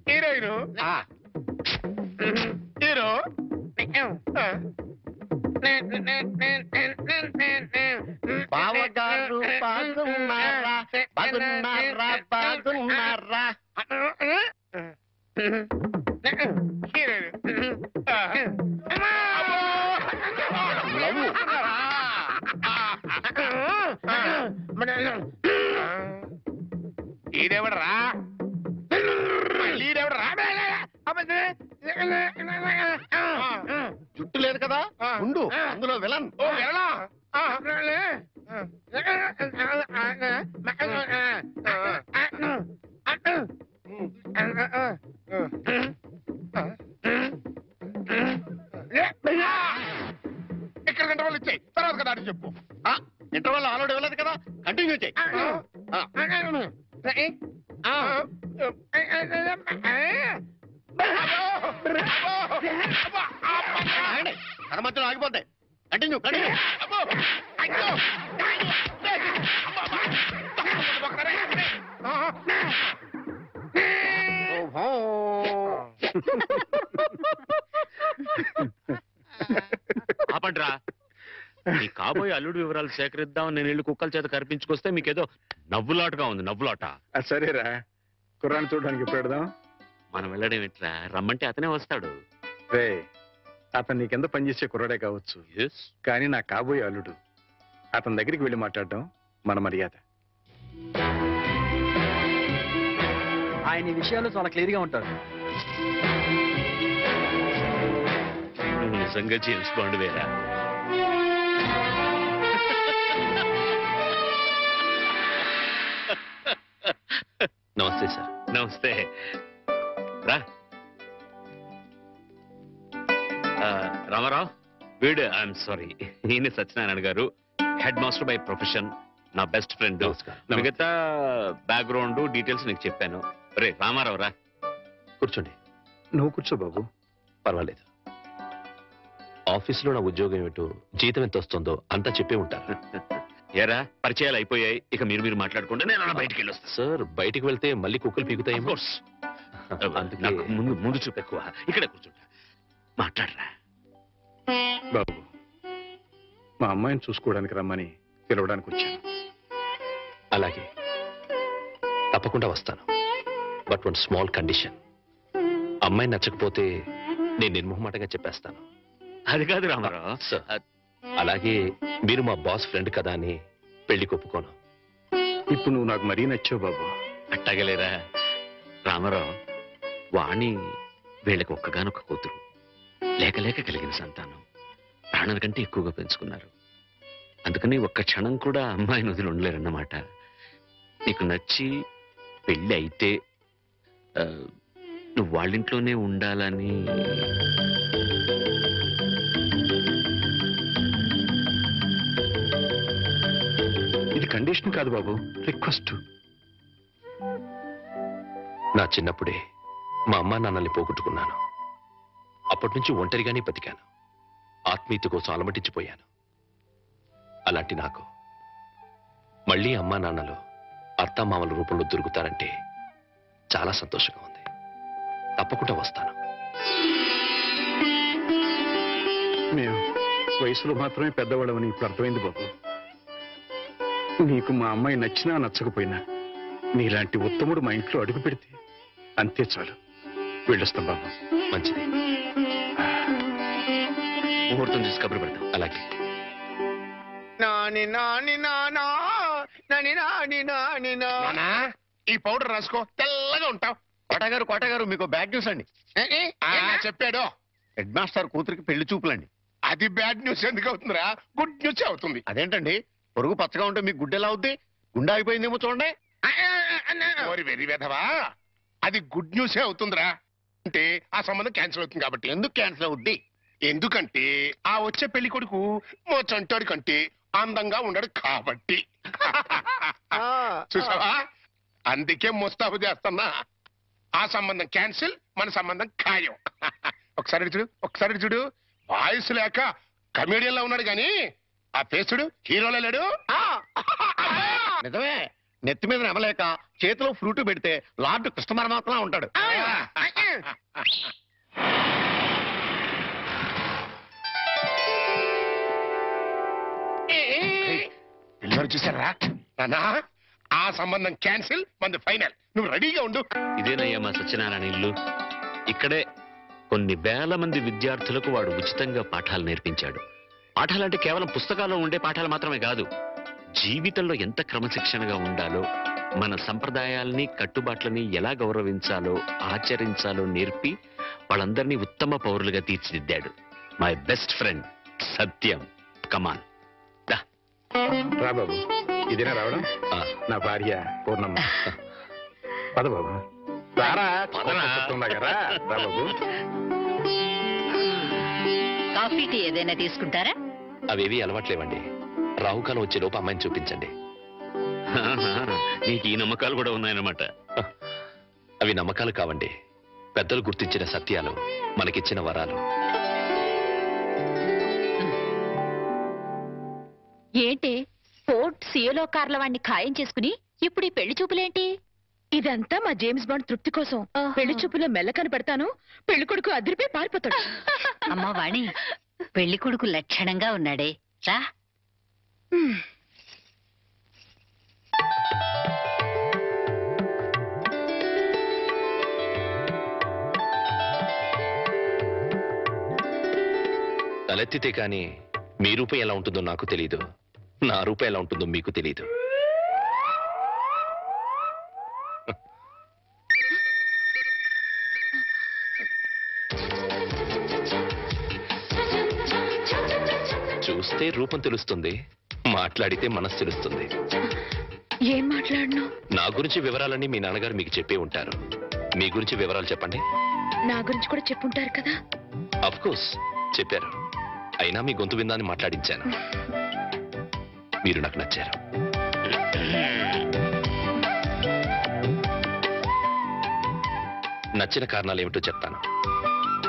Heroine hero బావగారు బాగున్నారా బాగున్నారా బాగున్నారా ఈడెవడరా ఈడెవడరా జుట్టు లేదు కదా ఉండు అందులో విలన్ ఇక్కడ ఇంటర్వల్ ఇచ్చాయి తర్వాత కదా అని చెప్పు ఇంటర్వల్ ఆల్రెడీ వెళ్ళదు కదా కంటిన్యూ చేయి మధ్యలో ఆగిపోతాయి కంటిన్యూ కంటిన్యూ ఆపండ్రా మీ కాబోయే అల్లుడు వివరాలు సేకరిద్దాం నేను ఇల్లు కుక్కల చేత కనిపించుకొస్తే మీకేదో నవ్వులాటగా ఉంది నవ్వులాట సరేరా కుర్రాన్ని చూడడానికి పెడదాం మనం వెళ్ళడం ఎట్లా రమ్మంటే అతనే వస్తాడు రే అతను నీకెంత పనిచేసే కుర్రాడే కావచ్చు కానీ నా కాబోయే అల్లుడు అతని దగ్గరికి వెళ్ళి మాట్లాడడం మన మర్యాద ఆయన ఈ విషయాలు చాలా క్లియర్ గా ఉంటారు నిజంగా జేమ్స్ బాండ్ వేరా నమస్తే సార్ నమస్తే రా రామారావు వీడు ఐఎమ్ సారీ ఈయన సత్యనారాయణ గారు హెడ్ మాస్టర్ బై ప్రొఫెషన్ నా బెస్ట్ ఫ్రెండ్ మిగతా బ్యాక్గ్రౌండ్ డీటెయిల్స్ నీకు చెప్పాను రే రామారావు రా కూర్చోండి నువ్వు కూర్చో బాబు పర్వాలేదు ఆఫీసులో నా ఉద్యోగం ఏమిటో జీతం ఎంత వస్తుందో అంతా చెప్పే ఉంటారు ఎరా పరిచయాలు అయిపోయాయి ఇక మీరు మాట్లాడుకుంటే నేను అలా బయటికి వెళ్ళొస్తా సార్ బయటికి వెళ్తే మళ్ళీ కుక్కలు పీకుతాయేమో నాకు ముందు చూపు ఎక్కువ ఇక్కడే కూర్చుంటా మాట్లాడరా బాబు మా అమ్మాయిని చూసుకోవడానికి రమ్మని పిలవడానికి వచ్చాను అలాగే తప్పకుండా వస్తాను బట్ వన్ స్మాల్ కండిషన్ అమ్మాయి నచ్చకపోతే నేను నిర్మోహమాటంగా చెప్పేస్తాను అది కాదు రామారావు సార్ అలాగే మీరు మా బాస్ ఫ్రెండ్ కదా అని పెళ్లి ఒప్పుకోను ఇప్పుడు నువ్వు నాకు మరీ నచ్చావు బాబు అట్టగలేరా రామారావు వాణి వీళ్ళకి ఒక్కగానొక్క కూతురు లేక లేక కలిగిన సంతానం ప్రాణాల కంటే ఎక్కువగా పెంచుకున్నారు అందుకని ఒక్క క్షణం కూడా అమ్మాయిని వదిలి ఉండలేరన్నమాట నీకు నచ్చి పెళ్ళి అయితే నువ్వు వాళ్ళింట్లోనే ఉండాలని ఇది కండిషన్ కాదు బాబు రిక్వెస్ట్ నా చిన్నప్పుడే మా అమ్మా నాన్నల్ని పోగొట్టుకున్నాను అప్పటి నుంచి ఒంటరిగానే బతికాను ఆత్మీయత కోసం అలమటించిపోయాను అలాంటి నాకు మళ్ళీ అమ్మా నాన్నలు అత్తామామల రూపంలో దొరుకుతారంటే చాలా సంతోషంగా ఉంది తప్పకుండా వస్తాను మేము వయసులో మాత్రమే పెద్దవాళ్ళమని ఇప్పుడు అర్థమైంది బాబు నీకు మా అమ్మాయి నచ్చినా నచ్చకపోయినా నీలాంటి ఉత్తముడు మా ఇంట్లో అడుగు పెడితే అంతే చాలు వెళ్ళొస్తాం బాబు మంచిది ముహూర్తం చూసి కబురు పెడతాం అలాగే నాని నాని నానా నాని నాని నాని నానా ఈ పౌడర్ రాసుకో తెల్లగా ఉంటావు కోటగారు మీకు బ్యాడ్ న్యూస్ అండి చెప్పాడు హెడ్ మాస్టర్ కూతురికి పెళ్లి చూపులండి అది బ్యాడ్ న్యూస్ ఎందుకు అవుతుందిరా గుడ్ న్యూస్ అవుతుంది అదేంటండి పొరుగు పచ్చగా ఉంటే మీకు గుడ్డెలా అవుద్ది గుండె అయిపోయిందేమో చూడండి వెరీ వెధవా అది గుడ్ న్యూసే అవుతుందిరా అంటే ఆ సంబంధం క్యాన్సిల్ అవుతుంది కాబట్టి ఎందుకు క్యాన్సిల్ అవుద్ది ఎందుకంటే ఆ వచ్చే పెళ్లి కొడుకు మా చంటాడి కంటే అందంగా ఉండడు కాబట్టి. చూసావా, అందుకే ముస్తాబు చేస్తున్నా. ఆ సంబంధం క్యాన్సిల్, మన సంబంధం ఖాయం. ఒకసారి చూడు వాయిస్ లేక కమేడియన్ లా ఉన్నాడు గాని ఆ ఫేస్ చూడు హీరోలో లేడు. నిజమే, నెత్తి మీద నెమలేక చేతిలో ఫ్రూట్ పెడితే లార్డ్ కృష్ణ పరమాత్మ ఉంటాడు. పిల్లలు చూసారా నానా, ఆ సంబంధం క్యాన్సిల్, మంది ఫైనల్. నువ్వు రెడీగా ఉండు. ఇదేనయ్యా మా సత్యనారాయణ ఇల్లు. ఇక్కడే కొన్ని వేల మంది విద్యార్థులకు వాడు ఉచితంగా పాఠాలు నేర్పించాడు. పాఠాలంటే కేవలం పుస్తకాల్లో ఉండే పాఠాలు మాత్రమే కాదు, జీవితంలో ఎంత క్రమశిక్షణగా ఉండాలో, మన సంప్రదాయాల్ని కట్టుబాట్లని ఎలా గౌరవించాలో ఆచరించాలో నేర్పి వాళ్ళందరినీ ఉత్తమ పౌరులుగా తీర్చిదిద్దాడు. మై బెస్ట్ ఫ్రెండ్ సత్యం. కమాన్ రా బాబు, ఇదేనా రావడం? నా భార్య పూర్ణమ్మ. పద బాబు, రారా. రా బాబు. కాఫీ టీ ఏదైనా తీసుకుంటారా? అవేవి అలవాట్లేవండి. రాహుకాలం వచ్చేలోపు అమ్మాయిని చూపించండి. నీకు ఈ నమ్మకాలు కూడా ఉన్నాయన్నమాట. అవి నమ్మకాలు కావండి, పెద్దలు గుర్తించిన సత్యాలు, మనకిచ్చిన వరాలు. ఏంటి ఫోర్ట్ సియోలో కార్ల వాడిని ఖాయం చేసుకుని ఇప్పుడు ఈ పెళ్లి చూపులేంటి? ఇదంతా మా జేమ్స్ బాండ్ తృప్తి కోసం. పెళ్లి చూపులో మెల్ల కనపడతాను, పెళ్లి కొడుకు అదిరిపోయి పారిపోతాడు. అమ్మ వాణి, పెళ్లి కొడుకు లక్షణంగా ఉన్నాడే, రా. తలెత్తితే కాని మీ రూపం ఎలా ఉంటుందో నాకు తెలీదు, నా రూపం ఎలా ఉంటుందో మీకు తెలీదు. చూస్తే రూపం తెలుస్తుంది, మాట్లాడితే మనసు తెలుస్తుంది. ఏం మాట్లాడను? నా గురించి వివరాలన్నీ మీ నాన్నగారు మీకు చెప్పే ఉంటారు. మీ గురించి వివరాలు చెప్పండి. నా గురించి కూడా చెప్పుంటారు కదా. అఫ్ కోర్స్ చెప్పారు, అయినా మీ గొంతు విందాన్ని మాట్లాడించాను. మీరు నాకు నచ్చారు. నచ్చిన కారణాలు ఏమిటో చెప్తాను.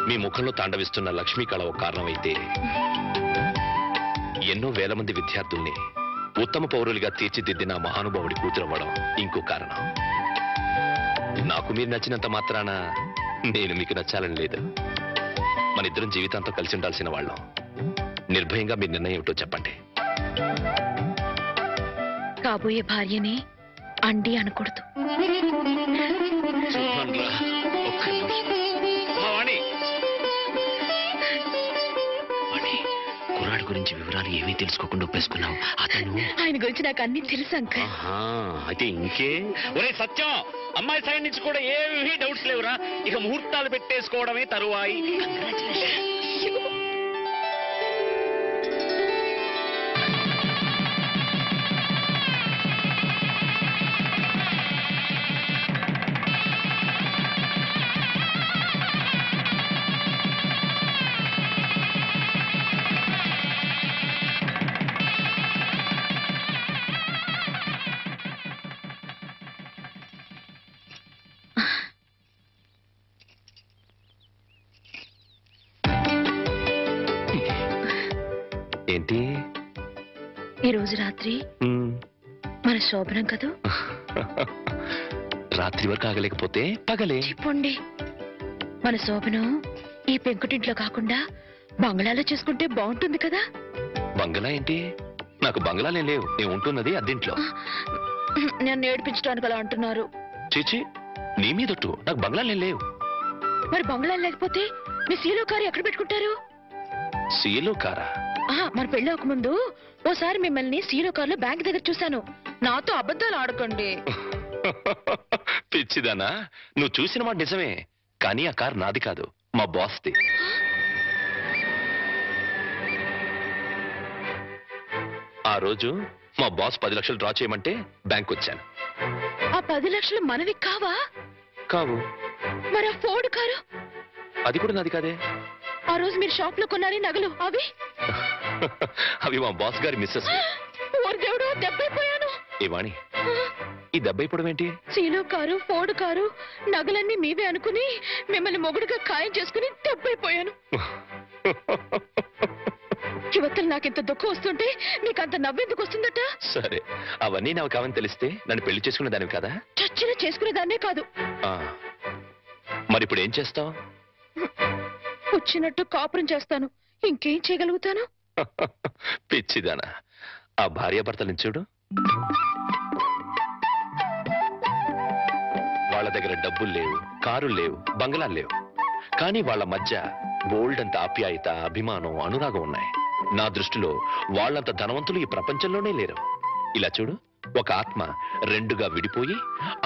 మీ ముఖంలో తాండవిస్తున్న లక్ష్మీ కళ ఒక కారణం అయితే, ఎన్నో వేల మంది విద్యార్థుల్ని ఉత్తమ పౌరులుగా తీర్చిదిద్దిన మహానుభావుడి కూతురవ్వడం ఇంకో కారణం. నాకు మీరు నచ్చినంత మాత్రాన నేను మీకు నచ్చాలని లేదు. మన ఇద్దరం జీవితాంతం కలిసి ఉండాల్సిన వాళ్ళం. నిర్భయంగా మీ నిర్ణయం ఏమిటో చెప్పండి. కాబోయే భార్యని అండి అనకూడదు. కుర్రాడి గురించి వివరాలు ఏమీ తెలుసుకోకుండా ఒప్పేసుకున్నావు. అతను ఆయన గురించి నాకు అన్ని తెలుసు అంకల్. అయితే ఇంకే. ఒరే సత్యం, అమ్మాయి సైడ్ నుంచి కూడా ఏమీ డౌట్స్ లేవురా. ఇక ముహూర్తాలు పెట్టేసుకోవడమే తరువాయి. ఏంటి ఈ రోజు రాత్రి మన శోభనం కదా. రాత్రి వరకు ఆగలేకపోతే పగలే చెప్పండి. మన శోభనం ఈ పెంకుటింట్లో కాకుండా బంగ్లాలో చేసుకుంటే బాగుంటుంది కదా. బంగ్లా ఏంటి? నాకు బంగ్లాలే లేవు. నేను ఉంటున్నది అద్దెంట్లో. నన్ను ఏడిపించడానికి అలా అంటున్నారు. చీచి, నీ మీదొట్టు. నాకు బంగ్లాలే లేవు. మరి బంగ్లాలు లేకపోతే మీ సీలో కారు ఎక్కడ పెట్టుకుంటారు? సీలో కారా? మరి పెళ్లి అవ్వకముందు ఓసారి మిమ్మల్ని సీలో కారులో బ్యాంక్ దగ్గర చూశాను. నాతో అబద్ధాలు ఆడకండి. పిచ్చిదానా, నువ్వు చూసిన మాట నిజమే, కానీ ఆ కారు నాది కాదు, మా బాస్ది. ఆ రోజు మా బాస్ 10 లక్షలు డ్రా చేయమంటే బ్యాంక్ వచ్చాను. ఆ 10 లక్షలు మనవి కావా? కావు. మరి ఆ ఫోర్డ్ కారు? అది కూడా నాది కాదే. ఆ రోజు మీరు షాప్ లో కొన్నారే నగలు అవి? అవి మా బాస్ గారి మిస్సెస్. ఓరి దేవుడు, దెబ్బైపోయాను. ఏ వాణి, ఈ దెబ్బ ఇప్పుడు ఏంటి? సీలో కారు, ఫోర్డ్ కారు, నగలన్నీ మీవే అనుకుని మిమ్మల్ని మొగుడుగా ఖాయం చేసుకుని దెబ్బైపోయాను. యువతలు నాకెంత దుఃఖం వస్తుంటే నీకంత నవ్వెందుకు వస్తుందట? సరే, అవన్నీ నాకు కావని తెలిస్తే నన్ను పెళ్లి చేసుకునే దానివి కదా? చచ్చిన చేసుకునేదాన్నే కాదు. మరి ఇప్పుడు ఏం చేస్తావు? వచ్చినట్టు కాపురం చేస్తాను. ఇంకేం చేయగలుగుతాను? పిచ్చిదానా, ఆ భార్యాభర్తలను చూడు. వాళ్ళ దగ్గర డబ్బులు లేవు, కారులు లేవు, బంగ్లాలు లేవు, కానీ వాళ్ళ మధ్య బోల్డ్ అంత ఆప్యాయత, అభిమానం, అనురాగం ఉన్నాయి. నా దృష్టిలో వాళ్ళంత ధనవంతులు ఈ ప్రపంచంలోనే లేరు. ఇలా చూడు, ఒక ఆత్మ రెండుగా విడిపోయి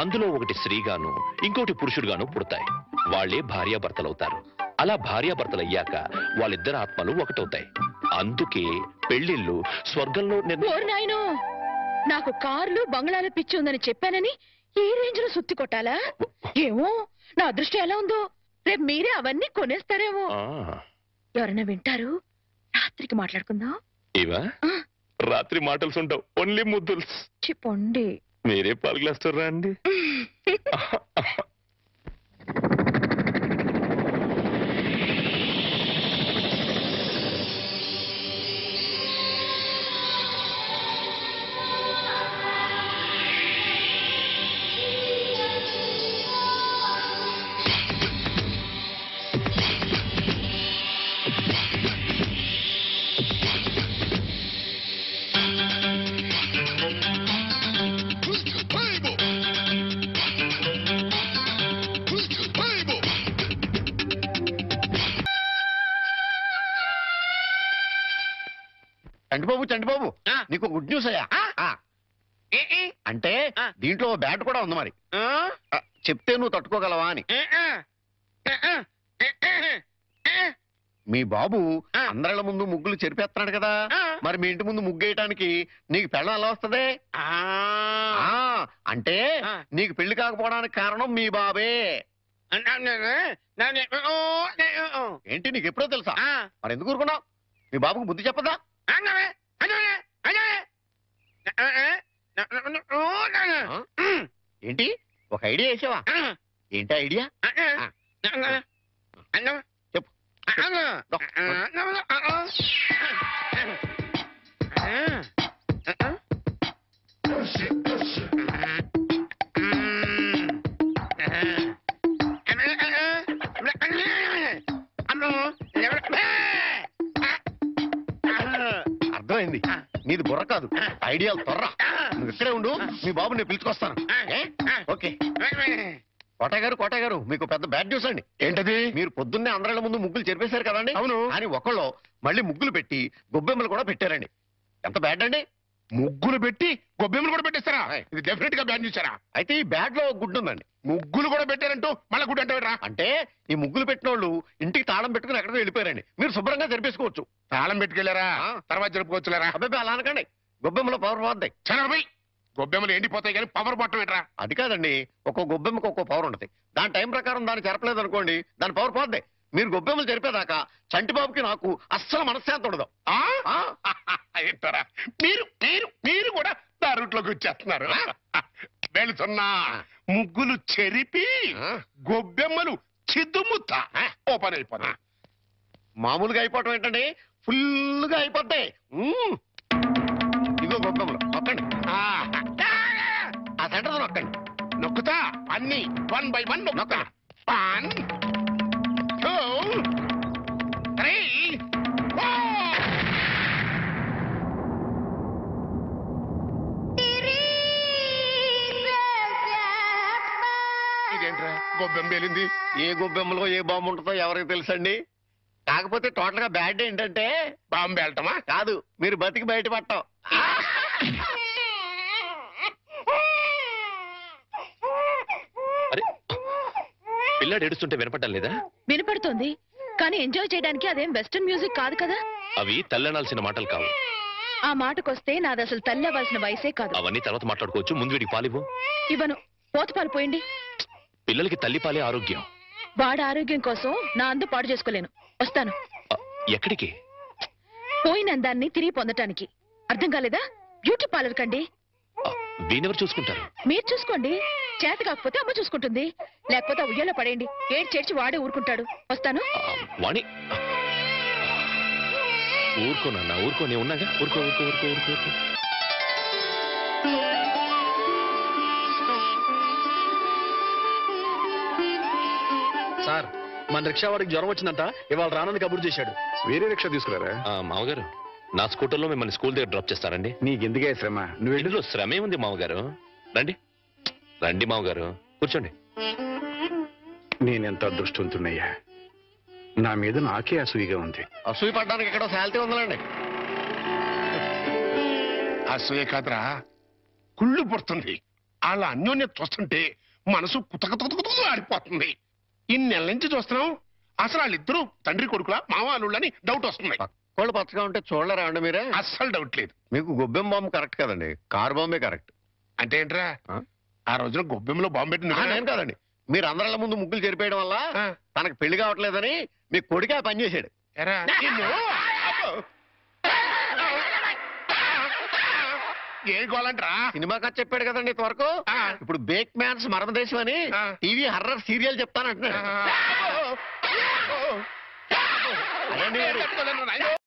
అందులో ఒకటి స్త్రీగాను ఇంకోటి పురుషుడుగాను పుడతాయి. వాళ్ళే భార్యాభర్తలవుతారు. అలా భార్యాభర్తలు అయ్యాక వాళ్ళిద్దరు ఆత్మలు ఒకటవుతాయి. అందుకే పెళ్లిళ్ళు స్వర్గంలో ఓరి నాయనో, నాకు కార్లు బంగ్లాలు పిచ్చి ఉందని చెప్పానని ఈ రేంజ్ లో సుత్తి కొట్టాలా? ఏమో, నా అదృష్టం ఎలా ఉందో, రేపు మీరే అవన్నీ కొనేస్తారేమో. ఎవరైనా వింటారు? రాత్రికి మాట్లాడుకుందాం. ఇవా రాత్రి మాటలు ఉండవు, ఓన్లీ ముద్దుల్స్. చెప్పండి. మీరే పాల్గొస్తారా అండి? చంటిబాబు, నీకు గుడ్ న్యూస్ అయ్యా. అంటే దీంట్లో బ్యాట్ కూడా ఉంది. మరి చెప్తే నువ్వు తట్టుకోగలవా అని. మీ బాబు అందరిళ్ళ ముందు ముగ్గులు చెరిపేస్తున్నాడు కదా, మరి మీ ఇంటి ముందు ముగ్గేయటానికి నీకు పెళ్ళం ఎలా వస్తుంది? అంటే నీకు పెళ్లి కాకపోవడానికి కారణం మీ బాబే. ఏంటి, నీకు ఎప్పుడో తెలుసా? మరి ఎందుకు ఊరుకున్నావు? మీ బాబుకు బుద్ధి చెప్పదా? ఏంటి, ఒక ఐడియా వేసావా? ఏంటి ఐడియా? చెప్పు. అర్థమైంది, నీది బుర్ర కాదు, ఐడియాలు త్వర. నువ్వు ఇక్కడే ఉండు, మీ బాబు నేను పిలుచుకొస్తాను. ఓకే. కోటయ్య గారు, మీకు పెద్ద బ్యాడ్ న్యూస్ అండి. ఏంటది? మీరు పొద్దున్నే అందరిళ్ళ ముందు ముగ్గులు చెరిపేశారు కదండి. అవును. అని ఒకళ్ళు మళ్ళీ ముగ్గులు పెట్టి గొబ్బెమ్మలు కూడా పెట్టారండి. ఎంత బ్యాడ్ అండి? ముగ్గులు పెట్టి గొబ్బెమ్మలు కూడా పెట్టేస్తారా? ఇది డెఫినెట్ గా బ్యాన్ చేశారా? అయితే ఈ బ్యాడ్ లో గుడ్డు ఉందండి. ముగ్గులు కూడా పెట్టారంటూ మళ్ళీ గుడ్డు అంటే అంటే ఈ ముగ్గులు పెట్టిన వాళ్ళు ఇంటికి తాళం పెట్టుకుని ఎక్కడికో వెళ్ళిపోయారండి. మీరు శుభ్రంగా జరిపేసుకోవచ్చు. తాళం పెట్టుకెళ్లారా? తర్వాత జరుపుకోవచ్చులేరా? అబ్బాయి అలా అనకండి, గొబ్బెమ్మలో పవర్ పోద్దాయి. చనభై గొబ్బెమ్మలు ఎండిపోతాయి కానీ పవర్ బట్టం ఏంట్రా? అది కాదండి, ఒక్కో గొబ్బెమ్మకు ఒక్కో పవర్ ఉంటుంది. దాని టైం ప్రకారం దాన్ని జరపలేదు అనుకోండి, దాని పవర్ పోద్ది. మీరు గొబ్బెమ్మలు జరిపేదాకా చంటిబాబుకి నాకు అస్సలు మనశ్శాంతి ఉండదు. ఏంటారా మీరు మీరు మీరు కూడా నా రూట్లోకి వచ్చేస్తున్నారు. వెళుతున్నా ముగ్గులు చెరిపి గొబ్బెమ్మలు చిద్దుముత్త ఓపెన్ అయిపోతాయి. మామూలుగా అయిపోవటం ఏంటండి, ఫుల్గా అయిపోతాయి. ఇదిగో గొబ్బెమ్మలు నొక్కండి. ఆ సెంటర్ నొక్కండి. నొక్కుతా అన్ని 1 by 1 నొక్కుతా. 1 2 3 4. ఇదేంట్రా గొబ్బెమ్మ పేలింది? ఏ గొబ్బెమ్మలో ఏ బాంబు ఉంటుందో ఎవరికి తెలుసండి. కాకపోతే టోటల్ గా బ్యాడ్ ఏంటంటే బాంబు వెళ్ళటమా కాదు, మీరు బతికి బయట పట్టం. అరే, పిల్లాడు ఏడుస్తుంటే వినపడ్డం లేదా? వినపడుతోంది, కానీ ఎంజాయ్ చేయడానికి అదేం వెస్టర్న్ మ్యూజిక్ కాదు కదా. అవి తల్లనాల్సిన మాటలు కావు. ఆ మాటకొస్తే నాది అసలు తల్లి అవ్వాల్సిన వయసే కాదు. అవన్నీ తర్వాత మాట్లాడుకోవచ్చు, ముందు వీడికి పాలివ్వు. ఇవ్వను, పోతపాలు పోయండి. పిల్లలకి తల్లి పాలే ఆరోగ్యం. వాడి ఆరోగ్యం కోసం నా అందు పాడు చేసుకోలేను. వస్తాను. ఎక్కడికి? పోయిన అందాన్ని తిరిగి పొందటానికి. అర్థం కాలేదా? బ్యూటీ పార్లర్ కండి. వీణెవరు చూసుకుంటారు? మీరు చూసుకోండి. చేత కాకపోతే అమ్మ చూసుకుంటుంది. లేకపోతే ఉయ్యాలో పడేయండి. ఏడ్చేడ్చి వాడే ఊరుకుంటాడు. వస్తాను. వాణి ఊరుకోనన్నా, ఊరుకో, నేను ఉన్నాగా. ఊరుకో ఊరుకో ఊరుకో ఊరుకో ఊరుకో. సార్, మన రిక్షా వాడికి జ్వరం వచ్చిందంట. ఇవాళ రానని కబురు చేశాడు. వేరే రిక్షా తీసుకురారా? మామగారు, నా స్కూటర్లో మిమ్మల్ని స్కూల్ దగ్గర డ్రాప్ చేస్తారండి. నీకెందుకే శ్రమ? నువ్వు వెళ్ళు. ఇందులో శ్రమే ఉంది మామగారు. రండి రండి మామగారు, కూర్చోండి. నేనెంత అదృష్టవంతున్నయ్యా. నా మీద నాకే అసూయగా ఉంది. అసూయ పడ్డానికి ఎక్కడో శాలిటీ ఉందండి. అసూయ కాదురా, కుళ్ళు పుడుతుంది. వాళ్ళ అన్యోన్యత చూస్తుంటే మనసు కుతకుతకుతకు ఆడిపోతుంది. ఇన్ని నెలల నుంచి చూస్తున్నాం, అసలు వాళ్ళిద్దరూ తండ్రి కొడుకులా మావాళ్ళని డౌట్ వస్తుంది. కోళ్ళు పచ్చగా ఉంటే చూడలేరా అండి మీరే? అస్సలు డౌట్ లేదు. మీకు గొబ్బెం బాంబు కరెక్ట్ కదండి, కార్ బాంబే కరెక్ట్. అంటే ఏంట్రా, ఆ రోజున గొబ్బెంలో బాంబు పెట్టి నేను కాదండి, మీరు అందరిళ్ళ ముందు ముగ్గులు చెరిపేయడం వల్ల తనకు పెళ్లి కావట్లేదని మీ కొడుకే పని చేశాడు. ఏ గోలంట్రా? సినిమా కథ చెప్పాడు కదండి ఇంతవరకు. ఇప్పుడు బేక్ మ్యాన్స్ మరమదేశం అని టీవీ హర్రర్ సీరియల్ చెప్తానంటున్నాడు.